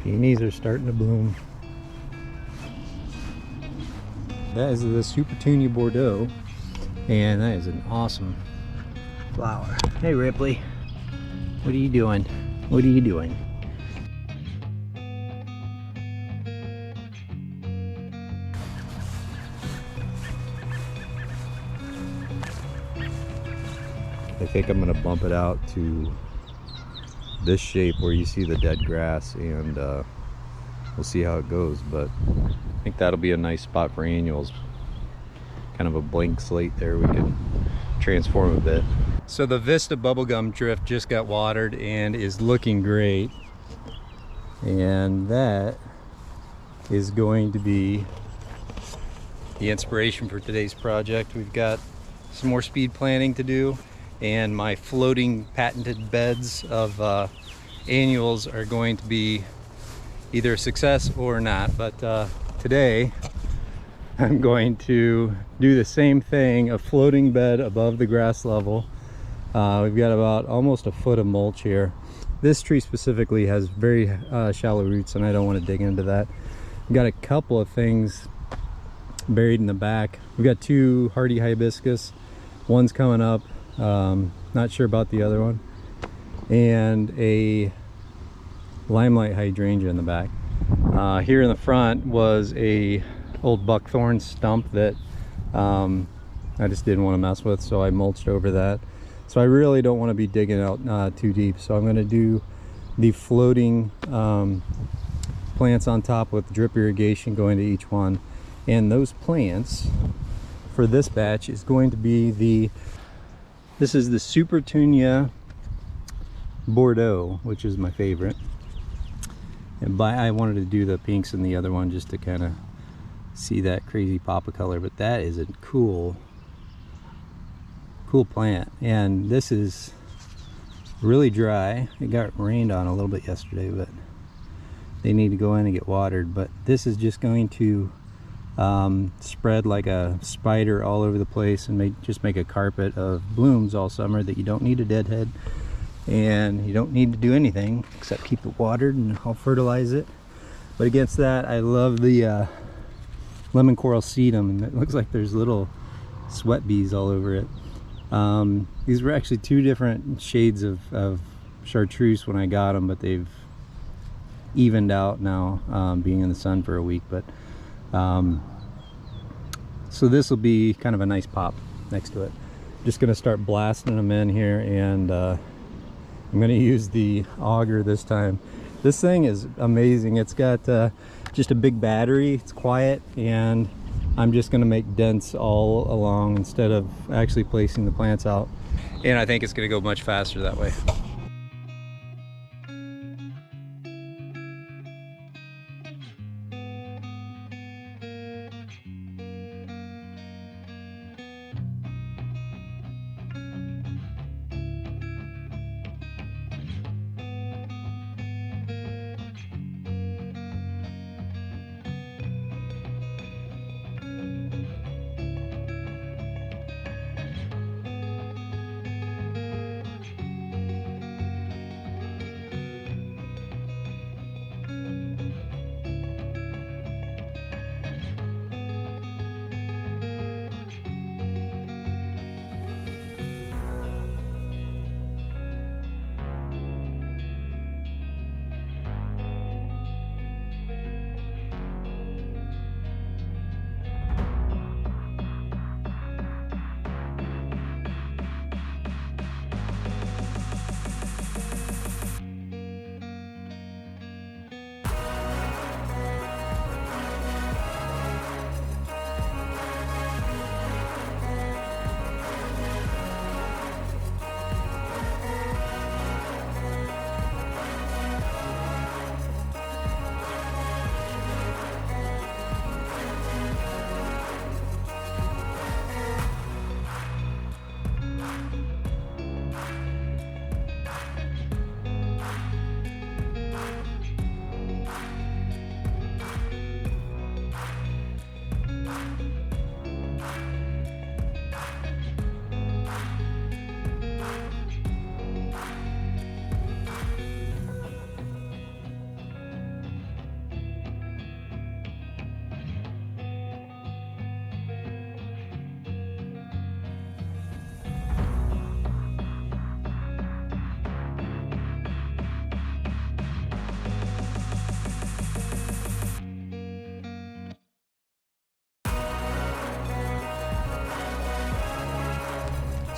Peonies are starting to bloom. That is the Supertunia Bordeaux, and that is an awesome flower. Hey Ripley, what are you doing? What are you doing? I think I'm gonna bump it out to this shape where you see the dead grass, and we'll see how it goes, but I think that'll be a nice spot for annuals. Kind of a blank slate there, we can transform a bit. So the Vista bubblegum drift just got watered and is looking great, and that is going to be the inspiration for today's project. We've got some more speed planting to do, and my floating patented beds of annuals are going to be either a success or not. But today I'm going to do the same thing, a floating bed above the grass level. We've got about almost a foot of mulch here. This tree specifically has very shallow roots, and I don't want to dig into that. We've got a couple of things buried in the back. We've got 2 hardy hibiscus, one's coming up, not sure about the other one, and a limelight hydrangea in the back. Here in the front was a old buckthorn stump that I just didn't want to mess with, so I mulched over that. So I really don't want to be digging out too deep, so I'm going to do the floating plants on top with drip irrigation going to each one. And those plants for this batch is going to be this is the Supertunia Bordeaux, which is my favorite. And I wanted to do the pinks in the other one just to kind of see that crazy pop of color, but that is a cool plant. And this is really dry. It got rained on a little bit yesterday, but they need to go in and get watered. But this is just going to spread like a spider all over the place and just make a carpet of blooms all summer that you don't need a deadhead, and you don't need to do anything except keep it watered, and I'll fertilize it. But against that, I love the Lemon Coral Sedum, and it looks like there's little sweat bees all over it. These were actually 2 different shades of chartreuse when I got them, but they've evened out now, being in the sun for a week. But so this will be kind of a nice pop next to it. Just going to start blasting them in here, and I'm going to use the auger this time. This thing is amazing. It's got just a big battery. It's quiet, and I'm just going to make dents all along instead of actually placing the plants out. And I think it's going to go much faster that way.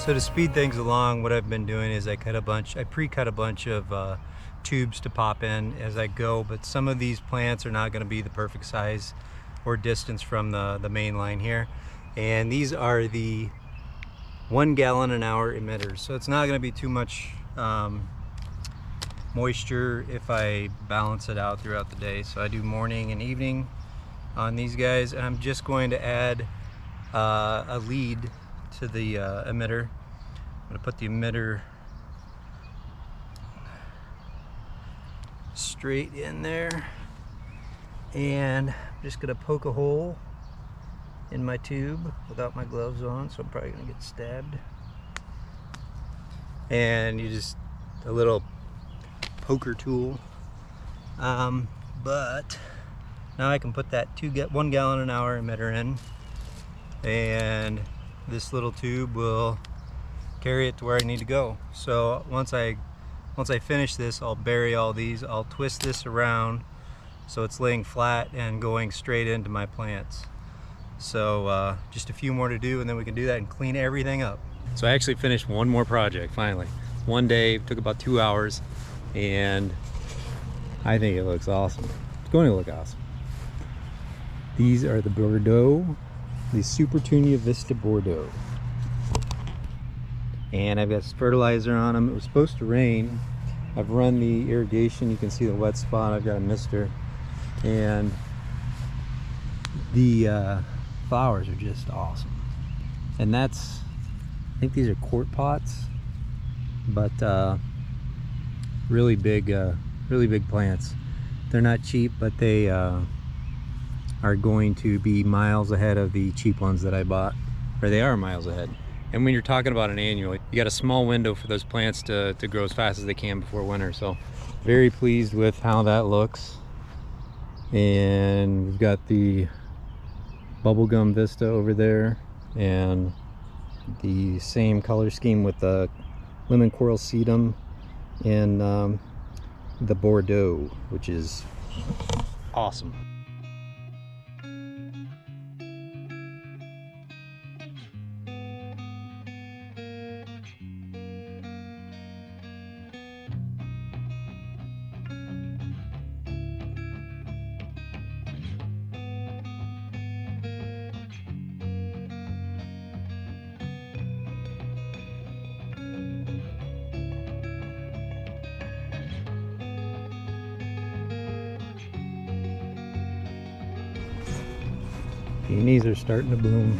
So to speed things along, what I've been doing is I pre-cut a bunch of tubes to pop in as I go, but some of these plants are not going to be the perfect size or distance from the main line here. And these are the 1 gallon an hour emitters. So it's not going to be too much moisture if I balance it out throughout the day. So I do morning and evening on these guys, and I'm just going to add a lead to the emitter. I'm going to put the emitter straight in there, and I'm just going to poke a hole in my tube without my gloves on, so I'm probably going to get stabbed. And you just, a little poker tool. But now I can put that 1 gallon an hour emitter in, and this little tube will carry it to where I need to go. So once I finish this, I'll bury all these. I'll twist this around so it's laying flat and going straight into my plants. So just a few more to do, and then we can do that and clean everything up. So I actually finished one more project finally. One day, took about 2 hours, and I think it looks awesome. It's going to look awesome. These are the Bordeaux, the Supertunia Bordeaux. And I've got fertilizer on them. It was supposed to rain. I've run the irrigation. You can see the wet spot. I've got a mister. And the flowers are just awesome. And that's, I think these are quart pots, but really big plants. They're not cheap, but they are going to be miles ahead of the cheap ones that I bought, or they are miles ahead. And when you're talking about an annual, you got a small window for those plants to grow as fast as they can before winter. So very pleased with how that looks. And we've got the bubblegum vista over there, and the same color scheme with the Lemon Coral Sedum and the Bordeaux, which is awesome. Peonies are starting to bloom.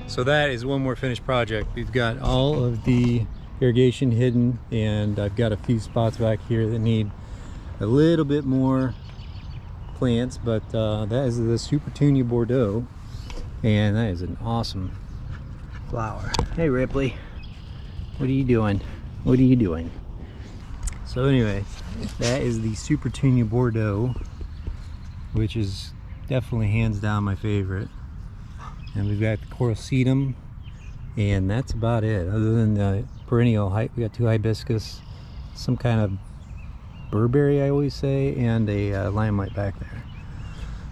So that is one more finished project. We've got all of the irrigation hidden, and I've got a few spots back here that need a little bit more plants, but that is the Supertunia Bordeaux, and that is an awesome flower. Hey Ripley, what are you doing? What are you doing? So anyway, that is the Supertunia Bordeaux, which is definitely hands down my favorite. And we've got the Coral Sedum, and that's about it. Other than the perennial, we got 2 hibiscus, some kind of Burberry, I always say, and a limelight back there.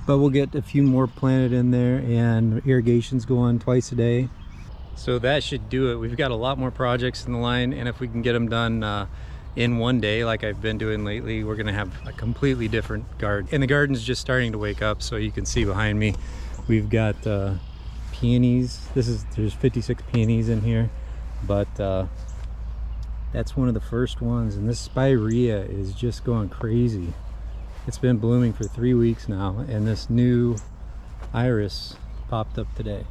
But we'll get a few more planted in there, and irrigation's going twice a day. So that should do it. We've got a lot more projects in the line, and if we can get them done in one day like I've been doing lately, we're gonna have a completely different garden. And the garden's just starting to wake up, so you can see behind me we've got peonies. There's 56 peonies in here, but that's one of the first ones, and this spirea is just going crazy. It's been blooming for 3 weeks now, and this new iris popped up today.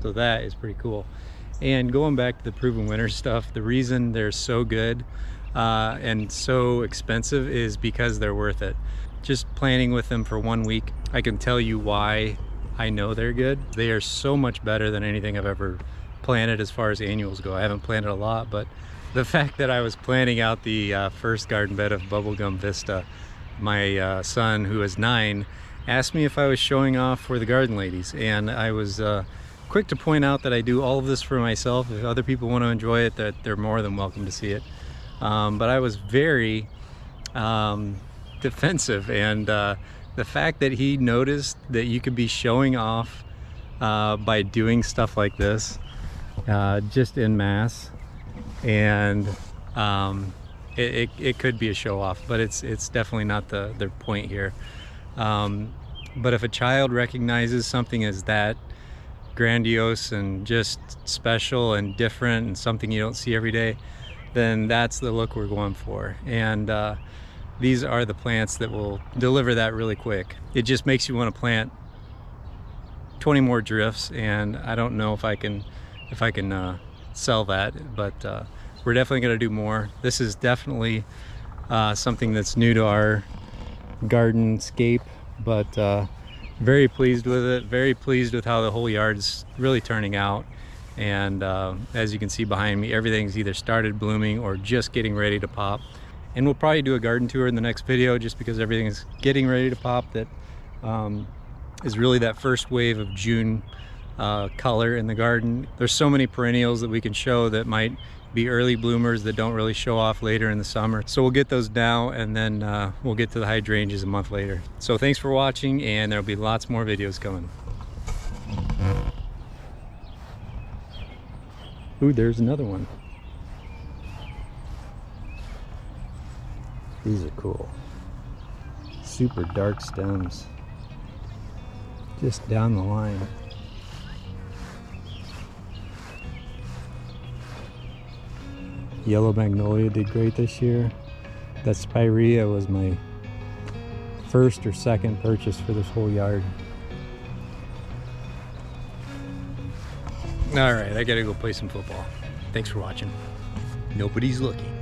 So that is pretty cool. And going back to the proven winner stuff, the reason they're so good and so expensive is because they're worth it. Just planting with them for 1 week, I can tell you why I know they're good. They are so much better than anything I've ever planted as far as annuals go. I haven't planted a lot, but the fact that I was planting out the first garden bed of bubblegum vista, my son, who is 9, asked me if I was showing off for the garden ladies, and I was quick to point out that I do all of this for myself. If other people want to enjoy it, that they're more than welcome to see it. But I was very defensive and the fact that he noticed that you could be showing off by doing stuff like this, just en masse, and it could be a show off, but it's definitely not the point here. But if a child recognizes something as that grandiose and just special and different and something you don't see every day, then that's the look we're going for. And these are the plants that will deliver that really quick. It just makes you want to plant 20 more drifts, and I don't know if I can sell that, but we're definitely going to do more. This is definitely something that's new to our garden scape, but very pleased with it, very pleased with how the whole yard's really turning out. And as you can see behind me, everything's either started blooming or just getting ready to pop. And we'll probably do a garden tour in the next video, just because everything is getting ready to pop. That is really that first wave of June color in the garden. There's so many perennials that we can show that might be early bloomers that don't really show off later in the summer. So we'll get those now, and then we'll get to the hydrangeas a month later. So thanks for watching, and there'll be lots more videos coming. Ooh, there's another one. These are cool. Super dark stems. Just down the line. Yellow magnolia did great this year. That spirea was my first or second purchase for this whole yard. All right, I gotta go play some football. Thanks for watching. Nobody's looking.